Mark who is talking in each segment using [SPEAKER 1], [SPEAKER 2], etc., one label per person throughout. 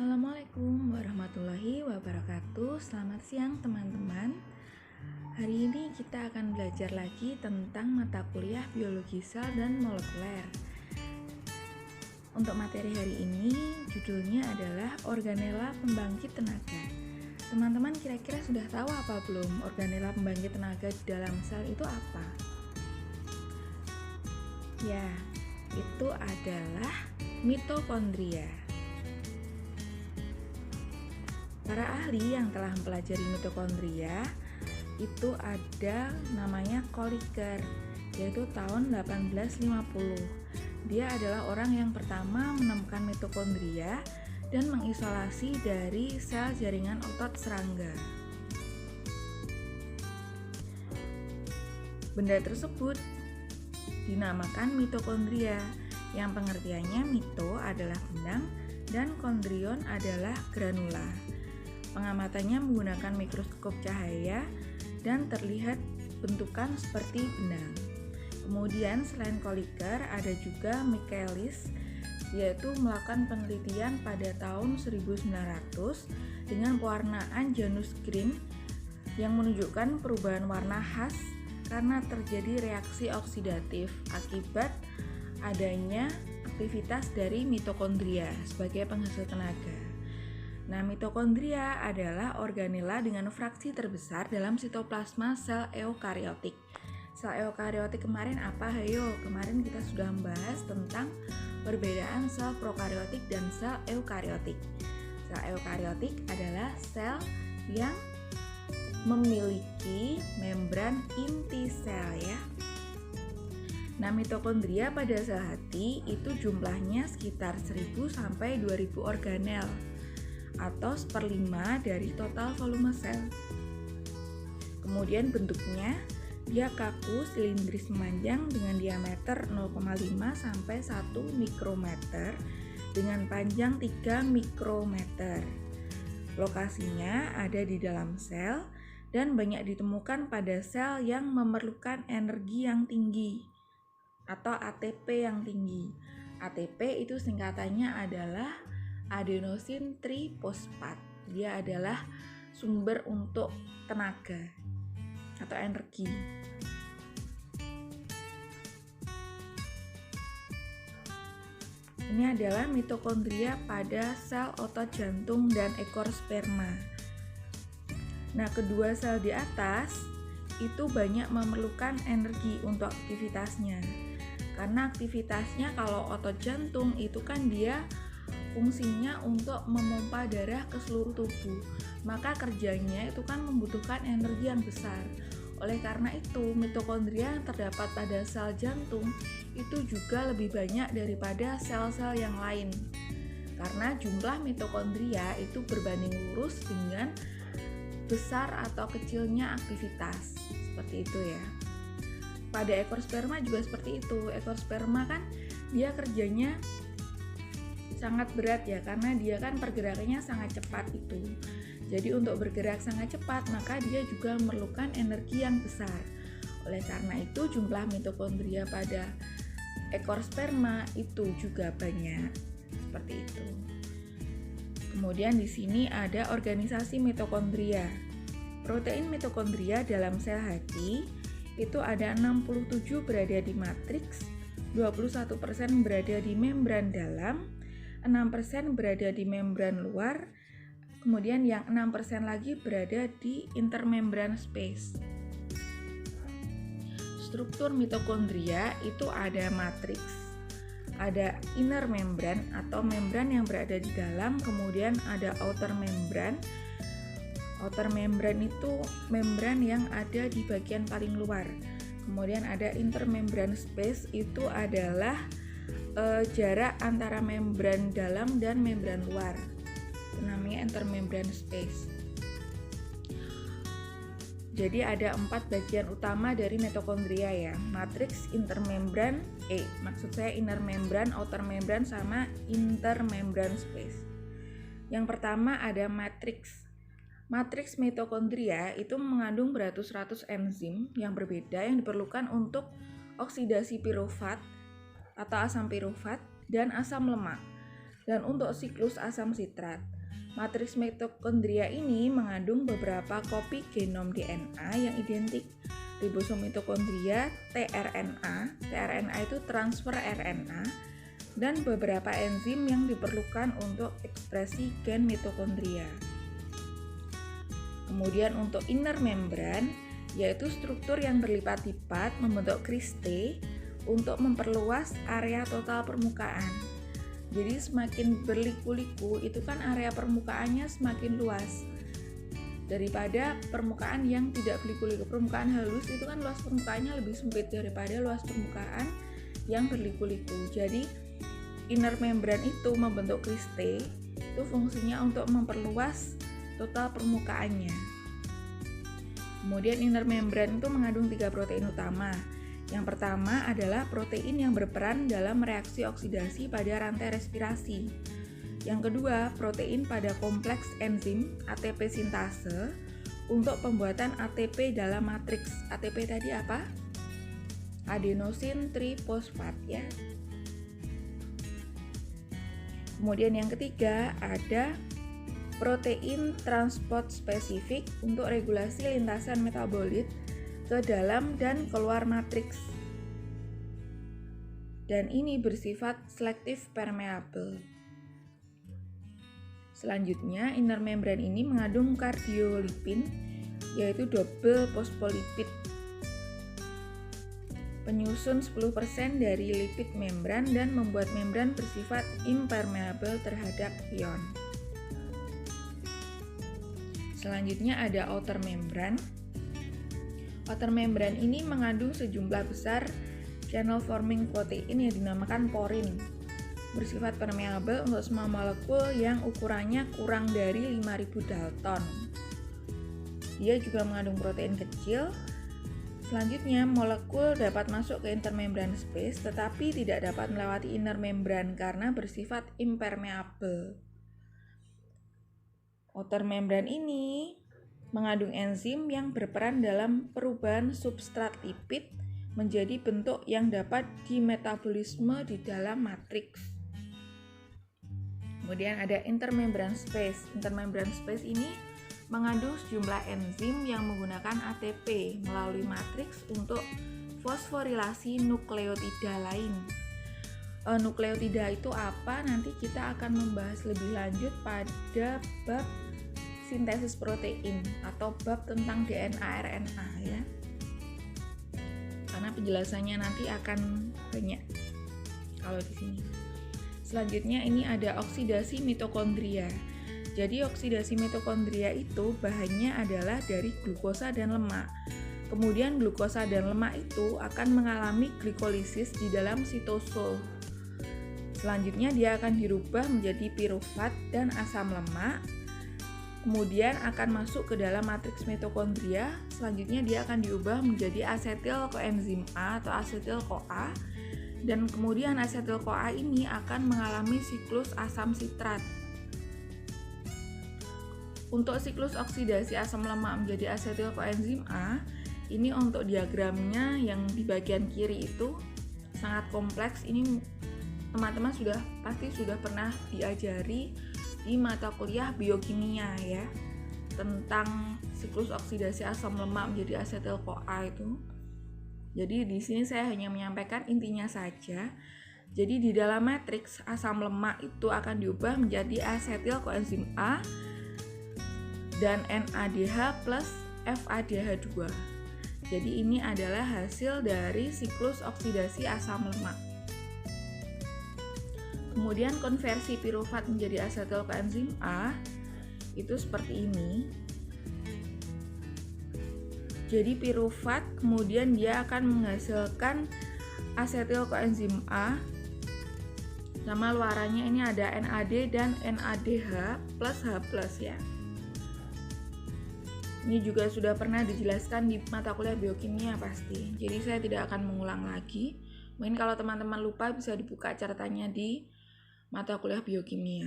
[SPEAKER 1] Assalamualaikum warahmatullahi wabarakatuh. Selamat siang teman-teman. Hari ini kita akan belajar lagi tentang mata kuliah biologi sel dan molekuler. Untuk materi hari ini judulnya adalah organela pembangkit tenaga. Teman-teman kira-kira sudah tahu apa belum organela pembangkit tenaga di dalam sel itu apa? Ya, itu adalah mitokondria. Para ahli yang telah mempelajari mitokondria itu ada namanya Kolliker, yaitu tahun 1850. Dia adalah orang yang pertama menemukan mitokondria dan mengisolasi dari sel jaringan otot serangga. Benda tersebut dinamakan mitokondria, yang pengertiannya mito adalah benang dan kondrion adalah granula. Pengamatannya menggunakan mikroskop cahaya dan terlihat bentukan seperti benang. Kemudian selain Kolliker ada juga Michaelis, yaitu melakukan penelitian pada tahun 1900 dengan pewarnaan Janus green yang menunjukkan perubahan warna khas karena terjadi reaksi oksidatif akibat adanya aktivitas dari mitokondria sebagai penghasil tenaga. Nah, mitokondria adalah organela dengan fraksi terbesar dalam sitoplasma sel eukariotik. Sel eukariotik kemarin apa? Hayo, kemarin kita sudah membahas tentang perbedaan sel prokariotik dan sel eukariotik. Sel eukariotik adalah sel yang memiliki membran inti sel ya. Nah, mitokondria pada sel hati itu jumlahnya sekitar 1000 sampai 2000 organel atau 1/5 dari total volume sel. Kemudian bentuknya dia kaku silindris memanjang dengan diameter 0,5 sampai 1 mikrometer dengan panjang 3 mikrometer. Lokasinya ada di dalam sel dan banyak ditemukan pada sel yang memerlukan energi yang tinggi atau ATP yang tinggi. ATP itu singkatannya adalah adenosin trifosfat. Dia adalah sumber untuk tenaga atau energi. Ini adalah mitokondria pada sel otot jantung dan ekor sperma. Nah, kedua sel di atas itu banyak memerlukan energi untuk aktivitasnya. Karena aktivitasnya kalau otot jantung itu kan dia fungsinya untuk memompa darah ke seluruh tubuh, maka kerjanya itu kan membutuhkan energi yang besar. Oleh karena itu, mitokondria yang terdapat pada sel jantung itu juga lebih banyak daripada sel-sel yang lain. Karena jumlah mitokondria itu berbanding lurus dengan besar atau kecilnya aktivitas. Seperti itu ya. Pada ekor sperma juga seperti itu. Ekor sperma kan dia kerjanya sangat berat ya, karena dia kan pergerakannya sangat cepat itu. Jadi untuk bergerak sangat cepat maka dia juga memerlukan energi yang besar. Oleh karena itu jumlah mitokondria pada ekor sperma itu juga banyak. Seperti itu. Kemudian di sini ada organisasi mitokondria. Protein mitokondria dalam sel hati itu ada 67 berada di matriks, 21% berada di membran dalam, 6% berada di membran luar, kemudian yang 6% lagi berada di intermembran space. Struktur mitokondria itu ada matriks, ada inner membran atau membran yang berada di dalam, kemudian ada outer membran. Outer membran itu membran yang ada di bagian paling luar. Kemudian ada intermembran space, itu adalah jarak antara membran dalam dan membran luar. Itu namanya intermembran space. Jadi ada 4 bagian utama dari mitokondria ya. Matriks, intermembran, maksud saya inner membran, outer membran, sama intermembran space. Yang pertama ada matriks. Matriks mitokondria itu mengandung beratus-ratus enzim yang berbeda yang diperlukan untuk oksidasi pirufat atau asam pirufat dan asam lemak. Dan untuk siklus asam sitrat, matriks mitokondria ini mengandung beberapa kopi genom DNA yang identik. Ribosom mitokondria, tRNA. tRNA itu transfer RNA, dan beberapa enzim yang diperlukan untuk ekspresi gen mitokondria. Kemudian untuk inner membran, yaitu struktur yang berlipat-lipat membentuk kriste untuk memperluas area total permukaan. Jadi semakin berliku-liku itu kan area permukaannya semakin luas daripada permukaan yang tidak berliku-liku. Permukaan halus itu kan luas permukaannya lebih sempit daripada luas permukaan yang berliku-liku. Jadi inner membran itu membentuk kriste, itu fungsinya untuk memperluas total permukaannya. Kemudian inner membran itu mengandung 3 protein utama. Yang pertama adalah protein yang berperan dalam reaksi oksidasi pada rantai respirasi. Yang kedua, protein pada kompleks enzim ATP sintase untuk pembuatan ATP dalam matriks. ATP tadi apa? Adenosin trifosfat ya. Kemudian yang ketiga ada protein transport spesifik untuk regulasi lintasan metabolit ke dalam dan keluar matriks. Dan ini bersifat selektif permeable. Selanjutnya, inner membran ini mengandung kardiolipin, yaitu double phospholipid, penyusun 10% dari lipid membran dan membuat membran bersifat impermeable terhadap ion. Selanjutnya ada outer membran. Outer membran ini mengandung sejumlah besar channel forming protein yang dinamakan porin, bersifat permeable untuk semua molekul yang ukurannya kurang dari 5000 Dalton. Dia juga mengandung protein kecil. Selanjutnya, molekul dapat masuk ke intermembran space tetapi tidak dapat melewati inner membran karena bersifat impermeable. Outer membran ini mengandung enzim yang berperan dalam perubahan substrat lipid menjadi bentuk yang dapat dimetabolisme di dalam matriks. Kemudian ada intermembran space. Intermembran space ini mengandung sejumlah enzim yang menggunakan ATP melalui matriks untuk fosforilasi nukleotida lain. Nukleotida itu apa? Nanti kita akan membahas lebih lanjut pada bab sintesis protein atau bab tentang DNA RNA ya. Karena penjelasannya nanti akan banyak kalau di sini. Selanjutnya ini ada oksidasi mitokondria. Jadi oksidasi mitokondria itu bahannya adalah dari glukosa dan lemak. Kemudian glukosa dan lemak itu akan mengalami glikolisis di dalam sitosol. Selanjutnya dia akan dirubah menjadi pirufat dan asam lemak. Kemudian akan masuk ke dalam matriks mitokondria. Selanjutnya dia akan diubah menjadi asetil koenzim A atau asetil CoA. Dan kemudian asetil CoA ini akan mengalami siklus asam sitrat. Untuk siklus oksidasi asam lemak menjadi asetil koenzim A, ini untuk diagramnya yang di bagian kiri itu sangat kompleks. Ini teman-teman pasti sudah pernah diajari di mata kuliah biokimia ya, tentang siklus oksidasi asam lemak menjadi asetil CoA itu. Jadi di sini saya hanya menyampaikan intinya saja. Jadi di dalam matriks asam lemak itu akan diubah menjadi asetil koenzim A dan NADH plus FADH2. Jadi ini adalah hasil dari siklus oksidasi asam lemak. Kemudian konversi pirufat menjadi asetil koenzim A itu seperti ini. Jadi pirufat kemudian dia akan menghasilkan asetil koenzim A. Nama luarannya ini ada NAD dan NADH plus H+ ya. Ini juga sudah pernah dijelaskan di mata kuliah biokimia pasti. Jadi saya tidak akan mengulang lagi. Mungkin kalau teman-teman lupa bisa dibuka catatannya di mata kuliah biokimia.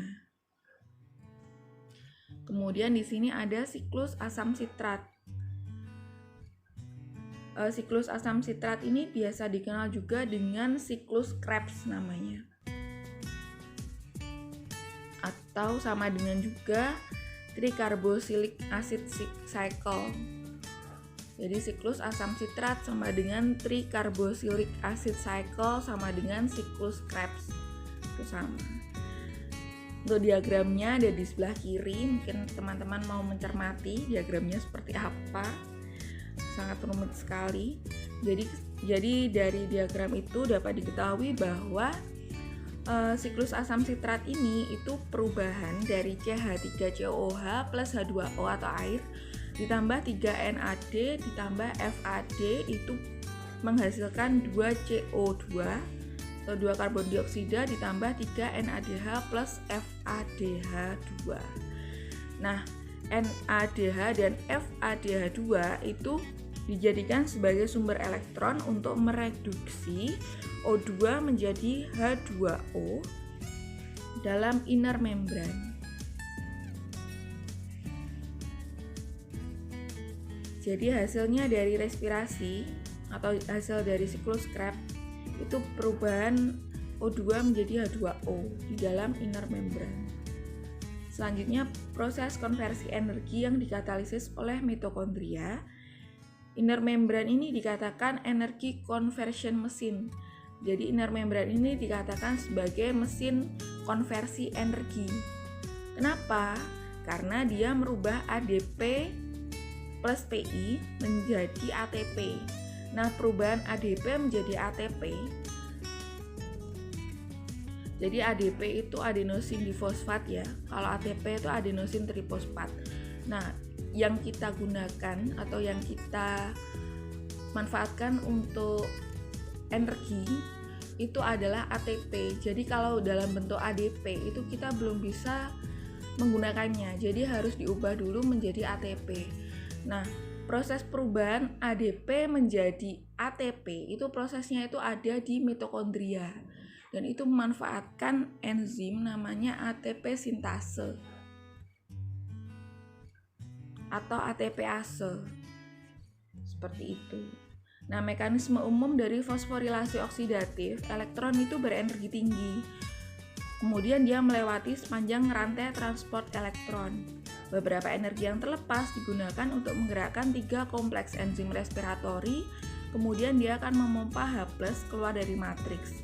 [SPEAKER 1] Kemudian di sini ada siklus asam sitrat. Siklus asam sitrat ini biasa dikenal juga dengan siklus Krebs namanya. atau sama dengan juga tricarboxylic acid cycle. Jadi siklus asam sitrat sama dengan tricarboxylic acid cycle sama dengan siklus Krebs. Itu sama. Untuk diagramnya ada di sebelah kiri, mungkin teman-teman mau mencermati diagramnya seperti apa. Sangat rumit sekali. Jadi dari diagram itu dapat diketahui bahwa siklus asam sitrat ini itu perubahan dari CH3COOH plus H2O atau air ditambah 3NAD ditambah FAD itu menghasilkan 2 CO2 atau 2 karbon dioksida ditambah 3 NADH plus FADH2. Nah, NADH dan FADH2 itu dijadikan sebagai sumber elektron untuk mereduksi O2 menjadi H2O dalam inner membrane. Jadi hasilnya dari respirasi atau hasil dari siklus Krebs itu perubahan O2 menjadi H2O di dalam inner membrane. Selanjutnya proses konversi energi yang dikatalisis oleh mitokondria. Inner membrane ini dikatakan energy conversion machine. Jadi inner membrane ini dikatakan sebagai mesin konversi energi. Kenapa? Karena dia merubah ADP plus PI menjadi ATP. Nah, perubahan ADP menjadi ATP. Jadi ADP itu adenosin difosfat ya. Kalau ATP itu adenosin trifosfat. Nah, yang kita gunakan atau yang kita manfaatkan untuk energi itu adalah ATP. Jadi kalau dalam bentuk ADP itu kita belum bisa menggunakannya. Jadi harus diubah dulu menjadi ATP. Nah, proses perubahan ADP menjadi ATP itu prosesnya itu ada di mitokondria dan itu memanfaatkan enzim namanya ATP sintase atau ATPase. Seperti itu. Nah, mekanisme umum dari fosforilasi oksidatif, elektron itu berenergi tinggi. Kemudian dia melewati sepanjang rantai transport elektron. Beberapa energi yang terlepas digunakan untuk menggerakkan 3 kompleks enzim respiratori, kemudian dia akan memompa H+ keluar dari matriks.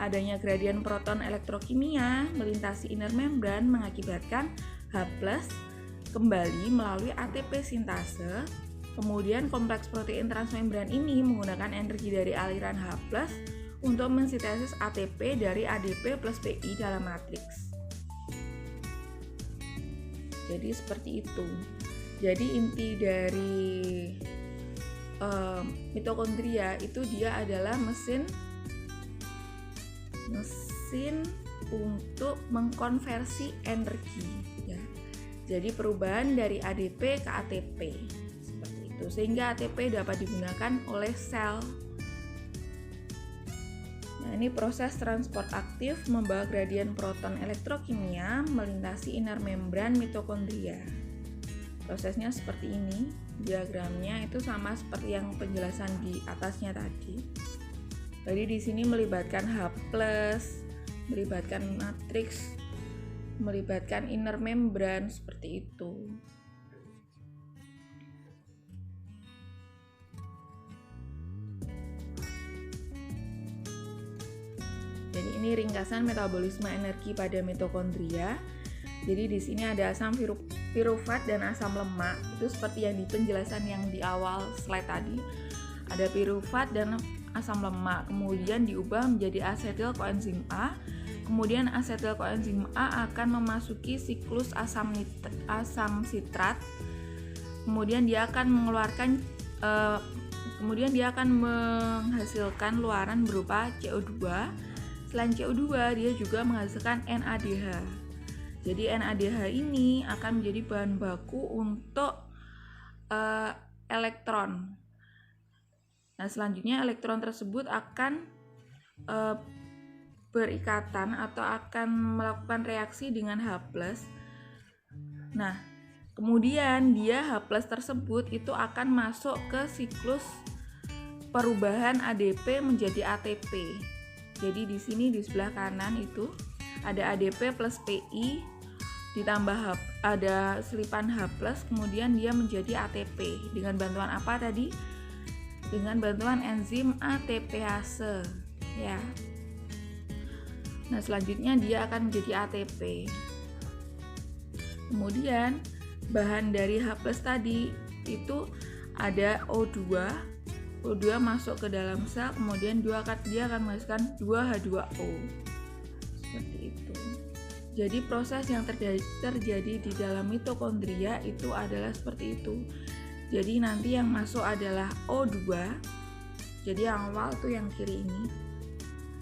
[SPEAKER 1] Adanya gradien proton elektrokimia melintasi inner membrane mengakibatkan H+ kembali melalui ATP sintase. Kemudian kompleks protein transmembran ini menggunakan energi dari aliran H+ untuk mensintesis ATP dari ADP plus PI dalam matriks. Jadi seperti itu. Jadi inti dari mitokondria itu dia adalah mesin untuk mengkonversi energi ya. Jadi perubahan dari ADP ke ATP seperti itu, sehingga ATP dapat digunakan oleh sel. Nah, ini proses transport aktif membawa gradien proton elektrokimia melintasi inner membran mitokondria. Prosesnya seperti ini, diagramnya itu sama seperti yang penjelasan di atasnya tadi. Jadi di sini melibatkan H+, melibatkan matriks, melibatkan inner membran seperti itu. Jadi ini ringkasan metabolisme energi pada mitokondria. Jadi di sini ada asam pirufat dan asam lemak. Itu seperti yang di penjelasan yang di awal slide tadi. Ada pirufat dan asam lemak, kemudian diubah menjadi asetil koenzim A. Kemudian asetil koenzim A akan memasuki siklus asam sitrat. Kemudian dia akan menghasilkan luaran berupa CO2. Selain CO2, dia juga menghasilkan NADH. Jadi NADH ini akan menjadi bahan baku untuk elektron. Nah, selanjutnya elektron tersebut akan berikatan atau akan melakukan reaksi dengan H+. Nah, kemudian dia H+ tersebut itu akan masuk ke siklus perubahan ADP menjadi ATP. Jadi di sini di sebelah kanan itu ada ADP plus PI ditambah ada selipan H+, kemudian dia menjadi ATP. Dengan bantuan apa tadi? Dengan bantuan enzim ATPase ya. Nah, selanjutnya dia akan menjadi ATP. Kemudian bahan dari H+ tadi itu ada O2. O2 masuk ke dalam sel, kemudian dia akan menghasilkan 2H2O. Seperti itu. Jadi proses yang terjadi di dalam mitokondria itu adalah seperti itu. Jadi nanti yang masuk adalah O2. Jadi yang awal tuh yang kiri ini.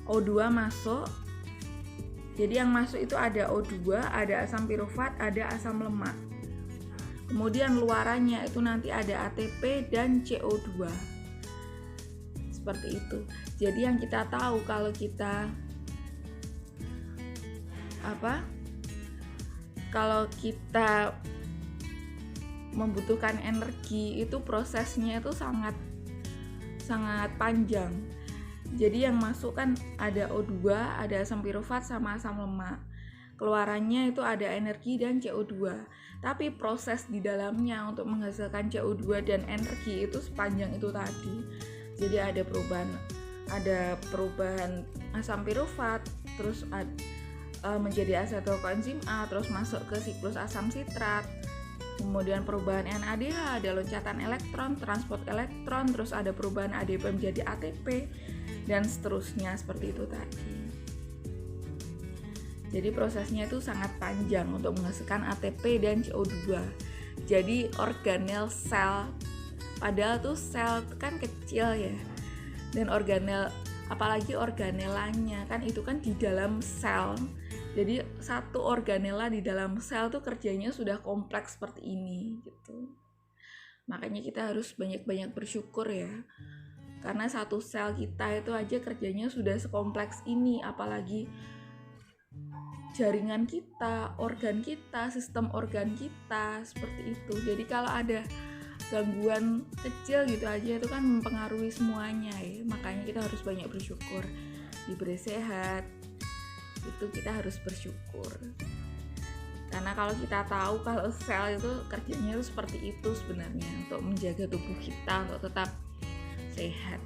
[SPEAKER 1] O2 masuk. Jadi yang masuk itu ada O2, ada asam pirufat, ada asam lemak. Kemudian luarannya itu nanti ada ATP dan CO2. Seperti itu. Jadi yang kita tahu kalau kita kalau kita membutuhkan energi itu prosesnya itu sangat panjang. Jadi yang masuk kan ada O2, ada asam pirufat sama asam lemak. Keluarannya itu ada energi dan CO2. Tapi proses di dalamnya untuk menghasilkan CO2 dan energi itu sepanjang itu tadi. Jadi ada perubahan asam pirufat, terus menjadi asetil koenzim A, terus masuk ke siklus asam sitrat, kemudian perubahan NADH, ada loncatan elektron, transport elektron, terus ada perubahan ADP menjadi ATP, dan seterusnya seperti itu tadi. Jadi prosesnya itu sangat panjang untuk menghasilkan ATP dan CO2. Jadi organel sel, padahal tuh sel kan kecil ya, dan organel, apalagi organelanya kan itu kan di dalam sel. Jadi satu organela di dalam sel tuh kerjanya sudah kompleks seperti ini gitu. Makanya kita harus banyak-banyak bersyukur ya. Karena satu sel kita itu aja kerjanya sudah sekompleks ini, apalagi jaringan kita, organ kita, sistem organ kita seperti itu. Jadi kalau ada gangguan kecil gitu aja itu kan mempengaruhi semuanya ya. Makanya kita harus banyak bersyukur diberi sehat. Itu kita harus bersyukur. Karena kalau kita tahu kalau sel itu kerjanya itu seperti itu sebenarnya, untuk menjaga tubuh kita untuk tetap sehat.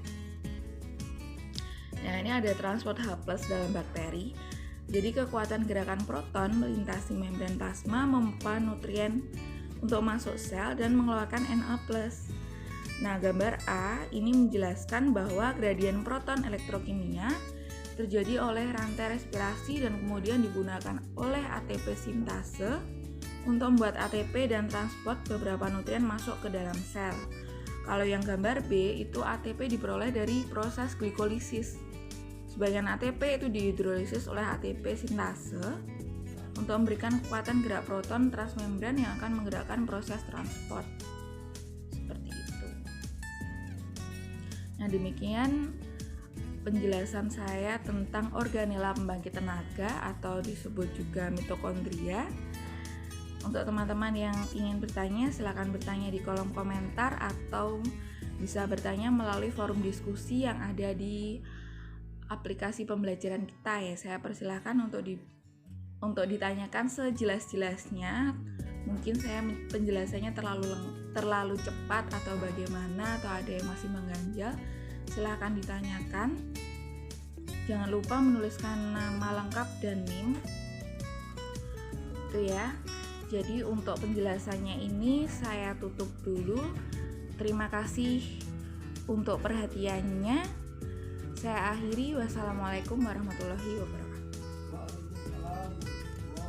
[SPEAKER 1] Nah, ini ada transport H+ dalam bakteri. Jadi kekuatan gerakan proton melintasi membran plasma memompa nutrien untuk masuk sel dan mengeluarkan Na+. Nah, gambar A ini menjelaskan bahwa gradien proton elektrokimia terjadi oleh rantai respirasi dan kemudian digunakan oleh ATP sintase untuk membuat ATP dan transport beberapa nutrien masuk ke dalam sel. Kalau yang gambar B itu ATP diperoleh dari proses glikolisis. Sebagian ATP itu dihidrolisis oleh ATP sintase untuk memberikan kekuatan gerak proton transmembran yang akan menggerakkan proses transport. Seperti itu. Nah, demikian penjelasan saya tentang organela pembangkit tenaga atau disebut juga mitokondria. Untuk teman-teman yang ingin bertanya, silakan bertanya di kolom komentar atau bisa bertanya melalui forum diskusi yang ada di aplikasi pembelajaran kita ya. Saya persilahkan untuk ditanyakan sejelas-jelasnya. Mungkin saya penjelasannya terlalu cepat atau bagaimana, atau ada yang masih mengganjal. Silahkan ditanyakan. Jangan lupa menuliskan nama lengkap dan NIM. Itu ya. Jadi untuk penjelasannya ini saya tutup dulu. Terima kasih untuk perhatiannya. Saya akhiri. Wassalamualaikum warahmatullahi wabarakatuh.